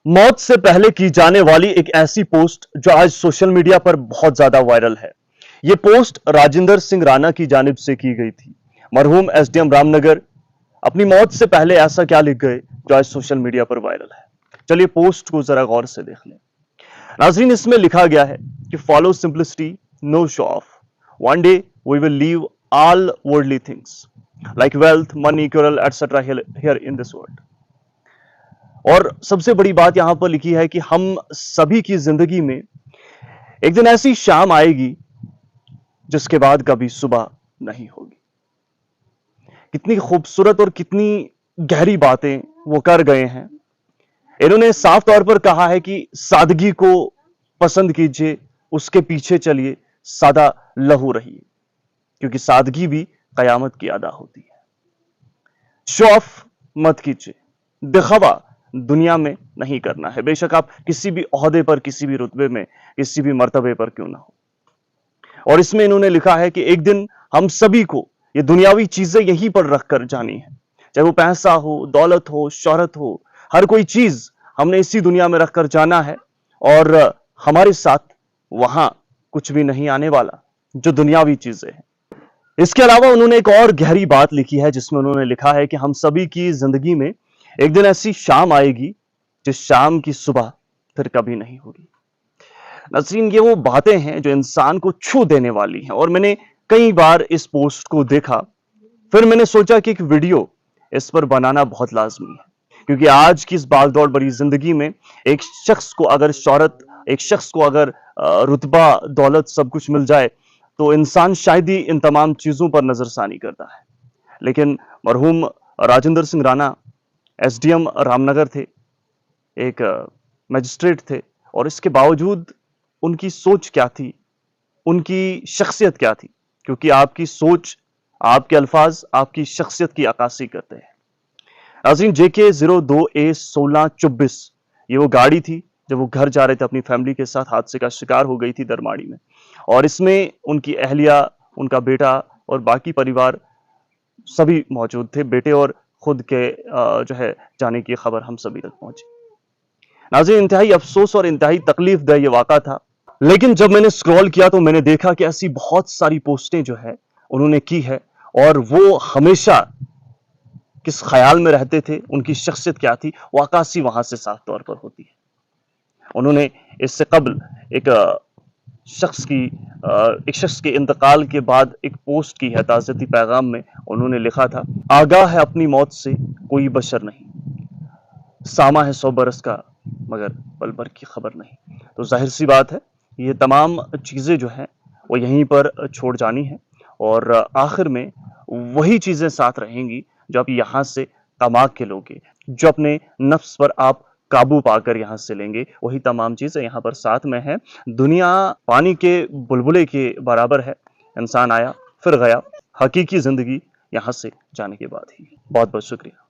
मौत से पहले की जाने वाली एक ऐसी पोस्ट जो आज सोशल मीडिया पर बहुत ज्यादा वायरल है। यह पोस्ट राजेंद्र सिंह राणा की जानिब से की गई थी। मरहूम एसडीएम रामनगर अपनी मौत से पहले ऐसा क्या लिख गए जो आज सोशल मीडिया पर वायरल है। चलिए पोस्ट को जरा गौर से देख लें। नाजरीन, इसमें लिखा गया है कि follow simplicity, no show off, one day we will leave all worldly things like wealth, money, career etcetera here in this world. और सबसे बड़ी बात यहां पर लिखी है कि हम सभी की जिंदगी में एक दिन ऐसी शाम आएगी जिसके बाद कभी सुबह नहीं होगी। कितनी खूबसूरत और कितनी गहरी बातें वो कर गए हैं। इन्होंने साफ तौर पर कहा है कि सादगी को पसंद कीजिए, उसके पीछे चलिए, सादा लहू रहिए, क्योंकि सादगी भी कयामत की अदा होती है। शो ऑफ मत कीजिए, दिखावा दुनिया में नहीं करना है, बेशक आप किसी भी ओहदे पर, किसी भी रुतबे में, किसी भी मर्तबे पर क्यों ना हो। और इसमें इन्होंने लिखा है कि एक दिन हम सभी को ये दुनियावी चीजें यहीं पर रखकर जानी है, चाहे वो पैसा हो, दौलत हो, शोहरत हो, हर कोई चीज हमने इसी दुनिया में रखकर जाना है। और हमारे साथ वहां कुछ भी नहीं आने वाला जो दुनियावी चीजें हैं। इसके अलावा उन्होंने एक और गहरी बात लिखी है जिसमें उन्होंने लिखा है कि हम सभी की जिंदगी में एक दिन ऐसी शाम आएगी जिस शाम की सुबह फिर कभी नहीं होगी। नाज़रीन, ये वो बातें हैं जो इंसान को छू देने वाली हैं। और मैंने कई बार इस पोस्ट को देखा, फिर मैंने सोचा कि एक वीडियो इस पर बनाना बहुत लाजमी है, क्योंकि आज की इस भागदौड़ भरी जिंदगी में एक शख्स को अगर शोहरत, एक शख्स को अगर रुतबा, दौलत, सब कुछ मिल जाए तो इंसान शायद ही इन तमाम चीजों पर नजरसानी करता है। लेकिन मरहूम राजेंद्र सिंह राणा एसडीएम रामनगर थे, एक मजिस्ट्रेट थे, और इसके बावजूद उनकी सोच क्या थी, उनकी शख्सियत क्या थी, क्योंकि आपकी सोच, आपके अल्फाज आपकी शख्सियत की अक्कासी करते हैं। नाज़रीन, JK02A1624 ये वो गाड़ी थी जब वो घर जा रहे थे अपनी फैमिली के साथ, हादसे का शिकार हो गई थी दरमाड़ी में। और इसमें उनकी अहलिया, उनका बेटा और बाकी परिवार सभी मौजूद थे। बेटे और खुद के जो है जाने की खबर हम सभी तक पहुंची। नाज़रीन, इंतहाई अफसोस और इंतहाई तकलीफ दह ये वाक़ा था। लेकिन जब मैंने स्क्रॉल किया तो मैंने देखा कि ऐसी बहुत सारी पोस्टें जो है उन्होंने की है, और वो हमेशा किस ख्याल में रहते थे, उनकी शख्सियत क्या थी, वो अक्कासी वहां से साफ तौर पर होती है। उन्होंने इससे कबल एक शख्स के इंतकाल के बाद एक पोस्ट की है ताज़ियती पैगाम में। उन्होंने लिखा था, आगाह है अपनी मौत से कोई बशर नहीं, सामा है 100 बरस का मगर पल भर की खबर नहीं। तो जाहिर सी बात है ये तमाम चीज़ें जो हैं वो यहीं पर छोड़ जानी है, और आखिर में वही चीज़ें साथ रहेंगी जो आप यहाँ से कमा के लोगे, जो अपने नफ्स पर आप काबू पाकर यहाँ से लेंगे, वही तमाम चीज़ें यहाँ पर साथ में है। दुनिया पानी के बुलबुले के बराबर है, इंसान आया फिर गया, हकीकी जिंदगी यहाँ से जाने के बाद ही। बहुत बहुत शुक्रिया।